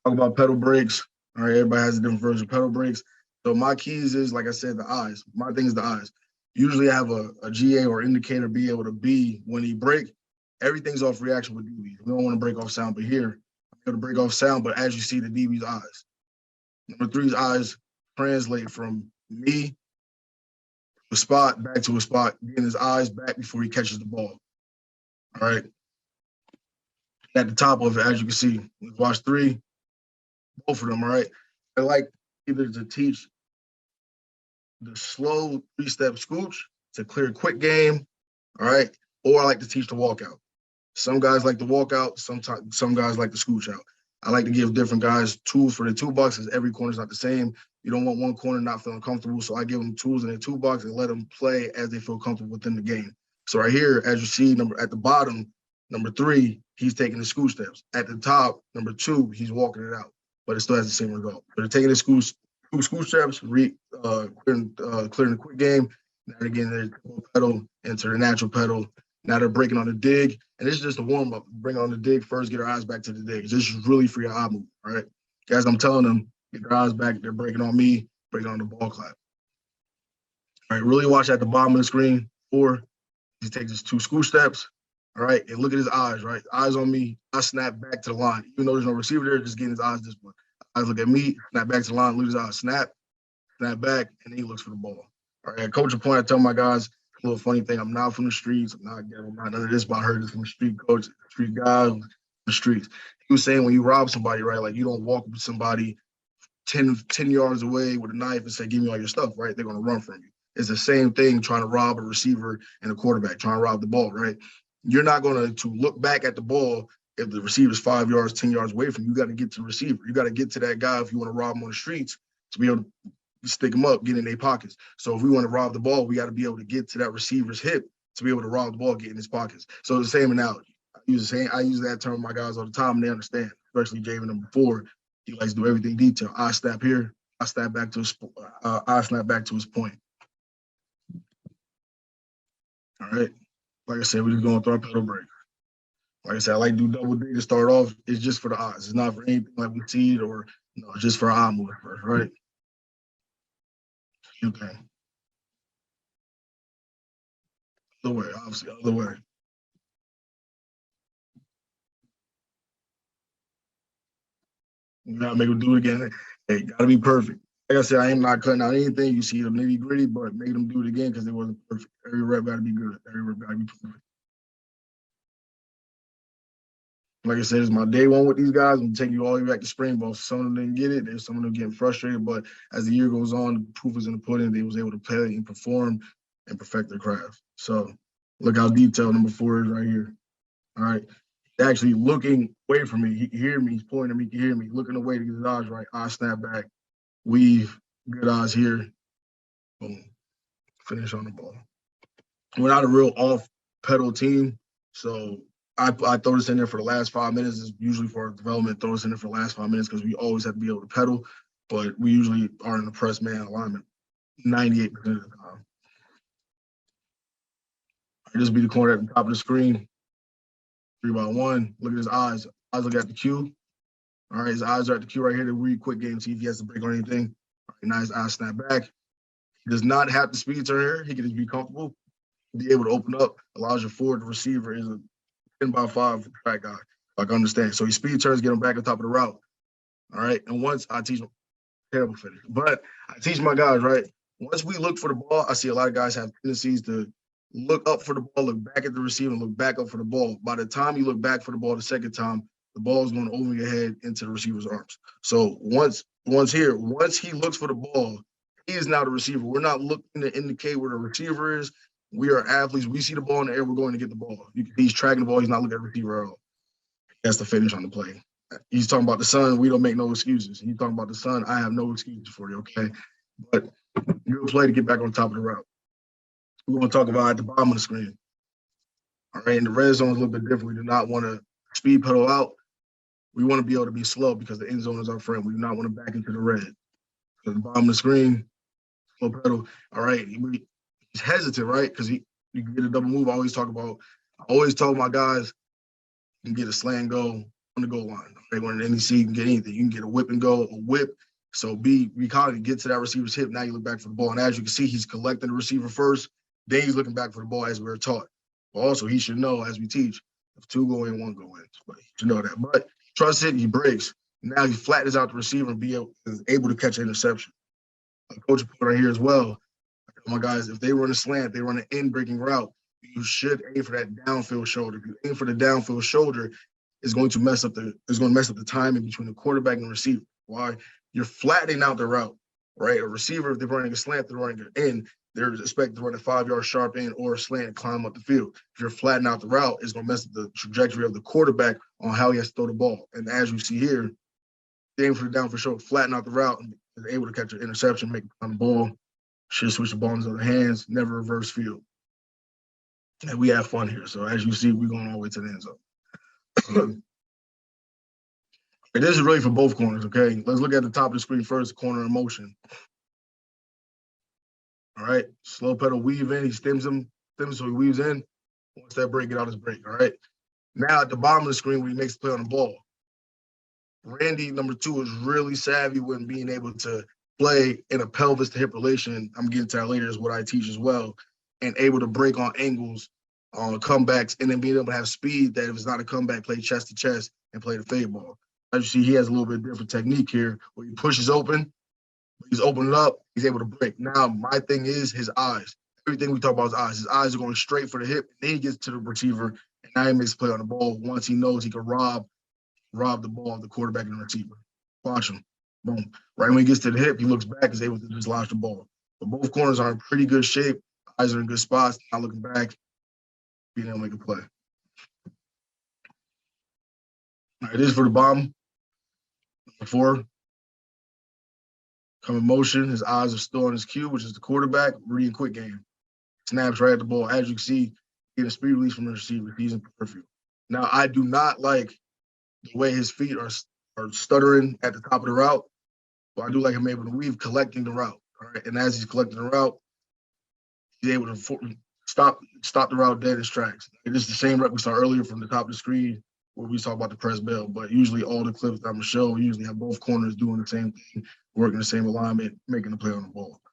Talk about pedal brakes. All right, everybody has a different version of pedal brakes. So my keys is, like I said, the eyes. My thing is the eyes. Usually I have a GA or indicator be able to be when he brake. Everything's off reaction with DB. We don't want to break off sound, but here, I'm going to break off sound, but as you see the DB's eyes. Number three's eyes translate from me, a spot, back to a spot, getting his eyes back before he catches the ball. All right. At the top of it, as you can see, watch three, both of them, all right? I like either to teach the slow three-step scooch to clear a quick game, all right? Or I like to teach the walkout. Some guys like the walkout, some guys like the scooch out. I like to give different guys tools for their toolbox because every corner is not the same. You don't want one corner not feeling comfortable, so I give them tools in their toolbox and let them play as they feel comfortable within the game. So right here, as you see, at the bottom, number three, he's taking the scooch steps. At the top, number two, he's walking it out, but it still has the same result. So they're taking the scooch steps, clearing the quick game. Now again, they're pedal into their natural pedal. Now they're breaking on the dig, and this is just a warm up. Bring on the dig first, get our eyes back to the dig. This is really for your eye movement, all right? Guys, I'm telling them, get their eyes back. They're breaking on me, breaking on the ball clap. All right, really watch at the bottom of the screen. Four, he takes his two scooch steps, all right? And look at his eyes, right? Eyes on me, I snap back to the line. Even though there's no receiver there, just getting his eyes this way. Eyes look at me, snap back to the line, look at his eyes, snap back, and then he looks for the ball. All right, at coaching point, I tell my guys, a little funny thing, I'm not from the streets. I'm not none of this, but I heard this from a street coach, street guy, the streets. He was saying when you rob somebody, right, like you don't walk up to somebody 10 yards away with a knife and say, give me all your stuff, right? They're going to run from you. It's the same thing trying to rob a receiver and a quarterback, trying to rob the ball, right? You're not going to look back at the ball if the receiver's 5 yards, 10 yards away from you. You got to get to the receiver. You got to get to that guy if you want to rob him on the streets to be able to stick them up, get in their pockets. So if we want to rob the ball, we got to be able to get to that receiver's hip to be able to rob the ball, get in his pockets. So the same analogy. I use that term with my guys all the time, and they understand, especially Javen number 4. He likes to do everything detail. I snap here, I snap back to his point. All right. Like I said, we're just going through our pedal break. Like I said, I like to do double dig to start off. It's just for the eyes. It's not for anything like we see it or just for eye movement first, right? Okay. Other way, obviously, other way. You gotta make them do it again. Hey, gotta be perfect. Like I said, I am not cutting out anything. You see the nitty gritty, but make them do it again because it wasn't perfect. Every rep gotta be good. Every rep gotta be perfect. Like I said, it's my day one with these guys. I'm taking you all the way back to spring ball. Some of them didn't get it. There's some of them getting frustrated, but as the year goes on, the proof is in the pudding. They was able to play and perform and perfect their craft. So look how detailed number 4 is right here. All right. He's actually looking away from me. He can hear me. He's pointing at me. He can hear me. Looking away to get his eyes right. Eye snap back. Weave. Good eyes here. Boom. Finish on the ball. We're not a real off pedal team. So I throw this in there for the last 5 minutes. It's usually for our development. Throw this in there for the last 5 minutes because we always have to be able to pedal. But we usually are in the press man alignment 98% of the time. This be the corner at the top of the screen. 3x1. Look at his eyes. Eyes look at the cue. All right, his eyes are at the cue right here to read quick game, see if he has to break on anything. All right, now his eyes snap back. He does not have to speed turn here. He can just be comfortable, be able to open up. Elijah Ford, the receiver, is a 10x5 track guy. I can understand. So he speed turns, get him back on top of the route. All right, and once I teach him, terrible finish, but I teach my guys, right? Once we look for the ball, I see a lot of guys have tendencies to look up for the ball, look back at the receiver, and look back up for the ball. By the time you look back for the ball the second time, the ball is going over your head into the receiver's arms. So once he looks for the ball, he is now the receiver. We're not looking to indicate where the receiver is. We are athletes. We see the ball in the air, we're going to get the ball. He's tracking the ball. He's not looking at the receiver at all. That's the finish on the play. He's talking about the sun. We don't make no excuses. He's talking about the sun. I have no excuses for you, okay? But good play to get back on top of the route. We're going to talk about at the bottom of the screen. All right, in the red zone is a little bit different. We do not want to speed pedal out. We want to be able to be slow because the end zone is our friend. We do not want to back into the red. At the bottom of the screen, slow pedal. All right, he's hesitant, right? Because you can get a double move. I always tell my guys, you can get a slant go on the goal line. Okay, when an NEC, you can get anything. You can get a whip and go, a whip. So we kind of get to that receiver's hip. Now you look back for the ball. And as you can see, he's collecting the receiver first. Then he's looking back for the ball as we're taught. But also, he should know, as we teach, if two go in, one go in. But he should know that. But trust it, he breaks. Now he flattens out the receiver and is able to catch an interception. Coach put right here as well. My guys, if they run a slant, they run an in-breaking route, you should aim for that downfield shoulder. If you aim for the downfield shoulder, it's going to mess up the timing between the quarterback and the receiver. Why? You're flattening out the route, right? A receiver, if they're running a slant, they're running an in, they're expected to run a 5-yard sharp in or a slant and climb up the field. If you're flattening out the route, it's going to mess up the trajectory of the quarterback on how he has to throw the ball. And as you see here, they aim for the downfield shoulder, flatten out the route, and is able to catch an interception, make a ball. Should switch the ball into other hands, never reverse field. And we have fun here. So as you see, we're going all the way to the end zone. This is really for both corners, okay? Let's look at the top of the screen first, corner in motion. All right, slow pedal weave in. He stems him, so he weaves in. Once that break, get out his break, all right? Now at the bottom of the screen, when he makes the play on the ball, Randy, number 2, is really savvy when being able to play in a pelvis to hip relation. I'm getting to that later, is what I teach as well, and able to break on angles, on comebacks, and then being able to have speed that if it's not a comeback, play chest to chest and play the fade ball. As you see, he has a little bit different technique here where he pushes open, he's opening up, he's able to break. Now, my thing is his eyes. Everything we talk about is eyes. His eyes are going straight for the hip, and then he gets to the receiver, and now he makes a play on the ball once he knows he can rob the ball of the quarterback and the receiver. Watch him. Boom. Right when he gets to the hip, he looks back, is able to just launch the ball. But both corners are in pretty good shape. Eyes are in good spots. Not looking back, being able to make a play. All right, this is for the bomb. Number 4. Come in motion. His eyes are still on his cue, which is the quarterback. Reading quick game. Snaps right at the ball. As you can see, getting a speed release from the receiver. He's in perfect. Now, I do not like the way his feet are stuttering at the top of the route. But I do like him able to weave, collecting the route. All right, and as he's collecting the route, he's able to stop the route dead in its tracks. It is the same rep we saw earlier from the top of the screen where we talk about the press bell. But usually all the clips that I'm gonna show, we usually have both corners doing the same thing, working the same alignment, making the play on the ball.